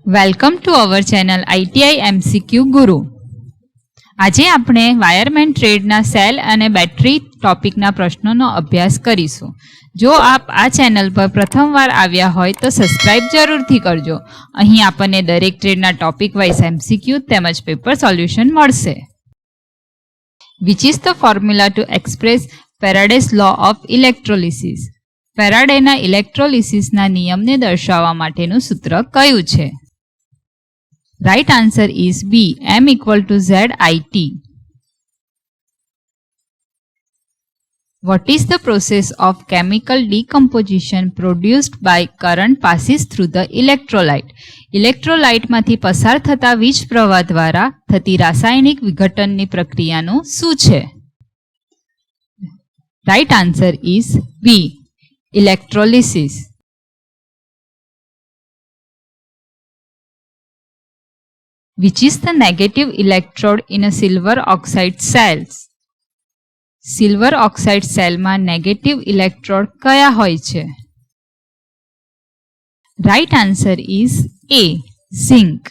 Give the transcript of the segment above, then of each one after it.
Welcome to our channel ITI MCQ ગુરુ. આજે આપણે વાયરમેન ટ્રેડના સેલ અને બેટરી ટોપિકના પ્રશ્નોનો અભ્યાસ કરીશું. જો આપ આ ચેનલ પર પ્રથમવાર આવ્યા હોય તો સબસ્ક્રાઇબ જરૂરથી કરજો. અહીં આપણને દરેક ટ્રેડના ટોપિક વાઇઝ MCQ તેમજ પેપર સોલ્યુશન મળશે. Which is the formula to express Faraday's law of electrolysis? ફેરાડેના ઇલેક્ટ્રોલિસિસના નિયમને દર્શાવવા માટેનું સૂત્ર કયું છે? Right answer is B. M equal to ZIT. What is the process of chemical decomposition produced by current passes through the electrolyte? Electrolyte માંથી પસાર થતા વીજ પ્રવાહ દ્વારા થતી રાસાયણિક વિઘટનની પ્રક્રિયાનું શું છે? Right answer is B. Electrolysis. Which is the negative electrode in a silver oxide cells? Silver oxide cell માં negative electrode કયા હોય છે? Right answer is A. Zinc.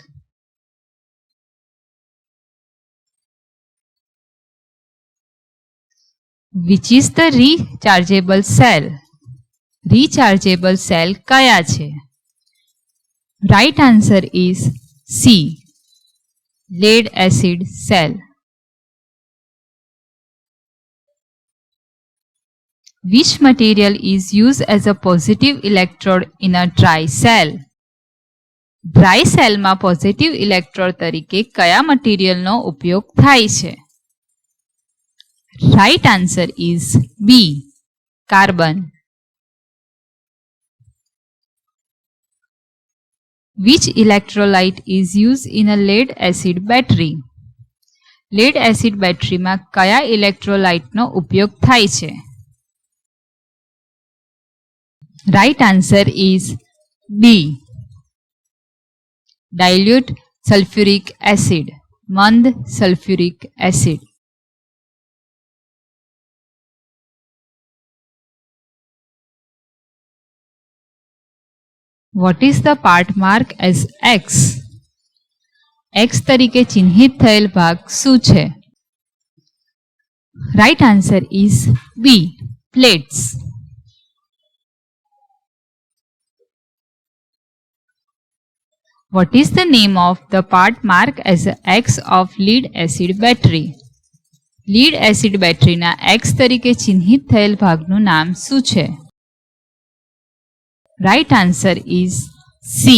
Which is the rechargeable cell? Rechargeable cell કયા છે? Right answer is C. Lead acid cell. Which material is used as a positive electrode in a dry cell? Dry cell માં positive electrode તરીકે કયા મટીરીયલનો ઉપયોગ થાય છે? Right answer is B. Carbon. Which electrolyte is used in a lead acid battery? Lead acid battery માં કયા ઇલેક્ટ્રોલાઇટનો ઉપયોગ થાય છે? Right answer is B. Dilute sulfuric acid. મંદ sulfuric acid. What is the part marked as X? X તરીકે ચિહ્નિત થયેલ ભાગ શું છે? Right answer is B. Plates. What is the name of the part marked as X of lead acid battery? Lead acid battery ના X તરીકે ચિહ્નિત થયેલ ભાગનું નામ શું છે? Right answer is C.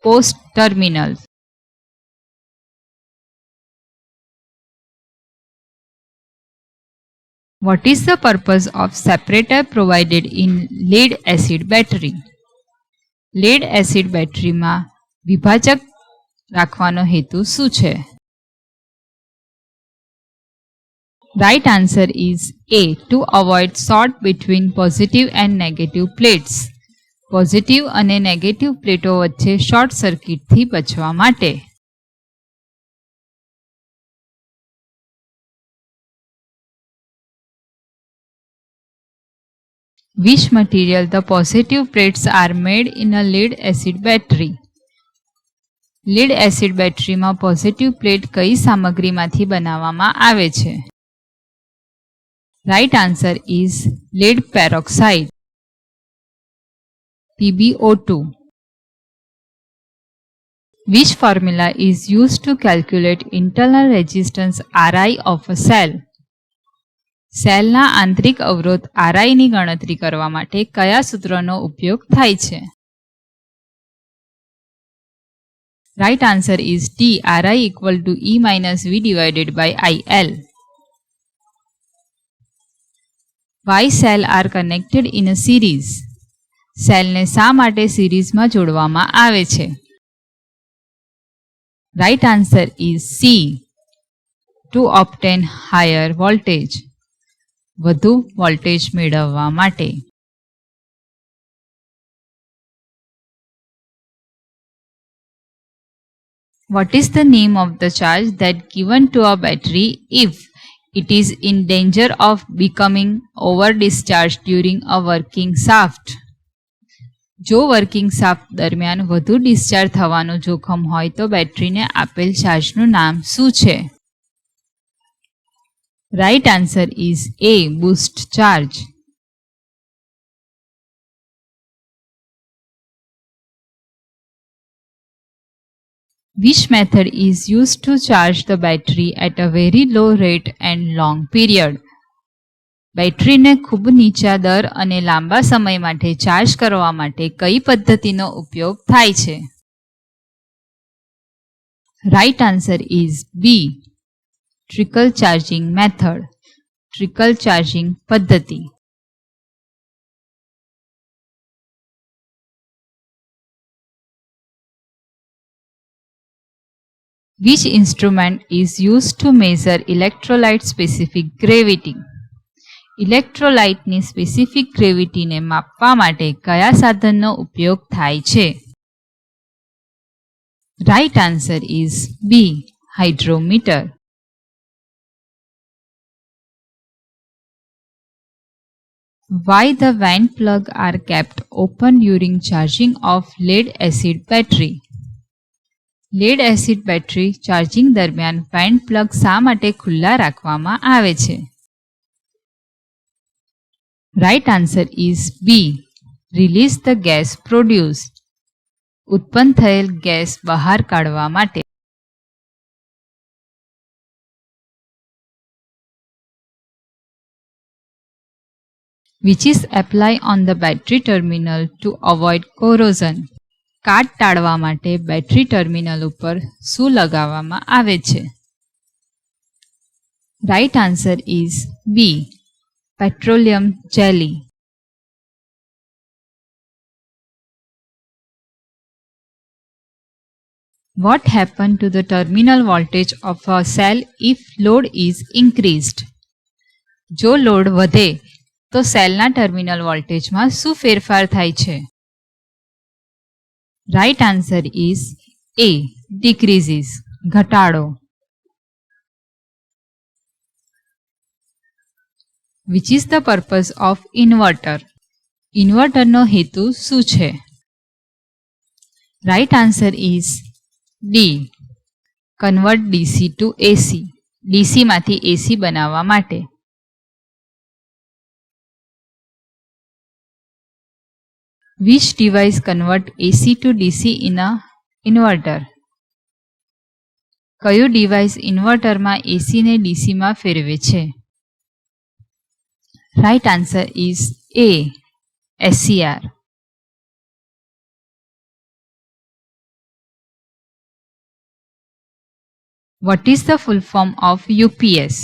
Post terminal. What is the purpose of separator provided in lead acid battery? Lead acid battery માં વિભાજક રાખવાનો હેતુ શું છે? Right answer is A. To avoid short between positive and negative plates. Positive અને negative પ્લેટો વચ્ચે short સર્કિટથી બચવા માટે. Which material the positive plates are made in a lead acid battery? lead acid battery માં પોઝિટિવ પ્લેટ કઈ સામગ્રીમાંથી બનાવવામાં આવે છે? Right answer is lead peroxide. PbO2. Which formula is used to calculate internal resistance Ri of a cell? સેલના આંતરિક અવરોધ Ri ની ગણતરી કરવા માટે કયા સૂત્રનો ઉપયોગ થાય છે? Right answer is D. Ri equal to E minus V divided by IL. Why cell are connected in a series? સેલને શા માટે સિરીઝમાં જોડવામાં આવે છે? Right answer is C. To obtain higher voltage. વધુ વોલ્ટેજ મેળવવા માટે. What is the name of the charge that given to a battery if it is in danger of becoming over discharged during a working shaft? જો working shaft દરમિયાન વધુ discharge થવાનું જોખમ હોય તો બેટરીને આપેલ ચાર્જનું નામ શું છે? Right answer is A. Boost charge. Which method is used to charge the battery at a very low rate and long period? બેટરીને ખૂબ નીચા દર અને લાંબા સમય માટે ચાર્જ કરવા માટે કઈ પદ્ધતિનો ઉપયોગ થાય છે? Right answer is B. Trickle charging method. Trickle charging પદ્ધતિ. Which instrument is used to measure electrolyte specific gravity? ઇલેક્ટ્રોલાઇટની સ્પેસિફિક ગ્રેવિટીને માપવા માટે કયા સાધનનો ઉપયોગ થાય છે? Right answer is B. Hydrometer. Why the vent plug are kept open during charging of lead acid battery? Lead acid battery charging દરમિયાન વેન્ટ પ્લગ શા માટે ખુલ્લા રાખવામાં આવે છે? Right answer is B. Release the gas produce. ઉત્પન્ન થયેલ gas બહાર કાઢવા માટે. Which is apply on the battery terminal to avoid corrosion? કાટ ટાળવા માટે બેટરી ટર્મિનલ ઉપર શું લગાવવામાં આવે છે? Right answer is B. Petroleum jelly. What happened to the terminal voltage of a cell if load is increased? જો load વધે તો સેલના ટર્મિનલ વોલ્ટેજમાં શું ફેરફાર થાય છે? Right answer is A. Decreases. ઘટાડો. Which is the purpose of inverter? ઇન્વર્ટરનો હેતુ શું છે? Right answer is D. Convert DC to AC. DC માંથી AC બનાવવા માટે. Which device convert AC to DC in a inverter? કયું ડિવાઇસ ઇન્વર્ટરમાં AC ને DC માં ફેરવે છે? Right answer is A. SCR. What is the full form of UPS?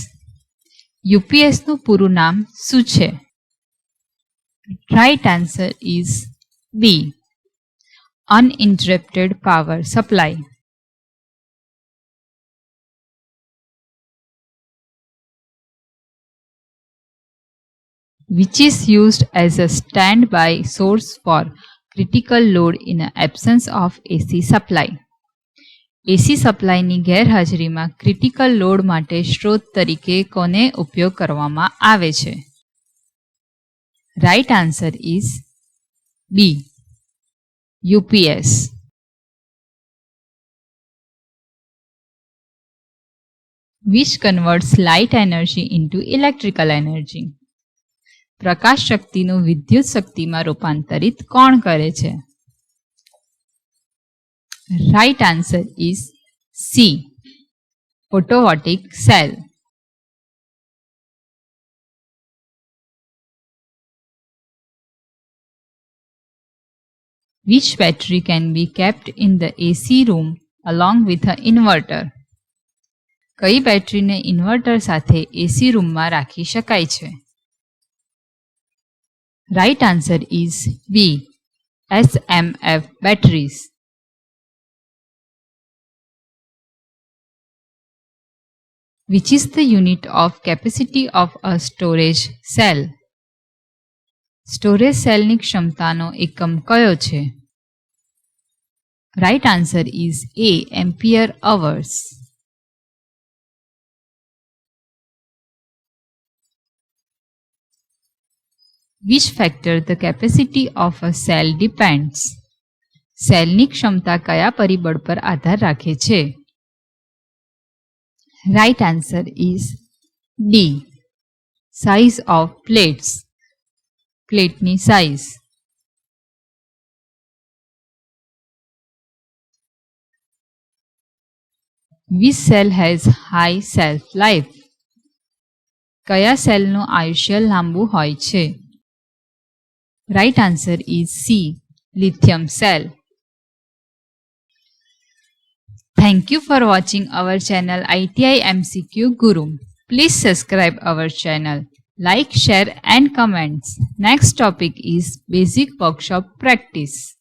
UPS નું પૂરું નામ શું છે? Right answer is B. Uninterrupted power supply. Which is used as a standby source for critical load in the absence of AC supply? AC સપ્લાયની ગેરહાજરીમાં critical load માટે સ્ત્રોત તરીકે કોને ઉપયોગ કરવામાં આવે છે? Right answer is B. UPS. Which converts light energy into electrical energy? પ્રકાશ શક્તિનું વિદ્યુત શક્તિમાં રૂપાંતરિત કોણ કરે છે? Right answer is C. Photovoltaic cell. Which battery can be kept in the AC room along with an inverter? કઈ બેટરીને inverter સાથે AC રૂમમાં રાખી શકાય છે? Right answer is B. SMF batteries. Which is the unit of capacity of a storage cell? Storage સેલની ક્ષમતાનો એકમ કયો છે? Right answer is A. Ampere hours. Which factor the capacity of a cell depends? સેલની ક્ષમતા કયા પરિબળ પર આધાર રાખે છે? Right answer is D. Size of plates. પ્લેટની size. Which cell has high shelf life? કયા સેલનું આયુષ્ય લાંબુ હોય છે? Right answer is C. Lithium cell. Thank you for watching our channel ITI MCQ Guru. Please subscribe our channel, like, share and comments. Next topic is basic workshop practice.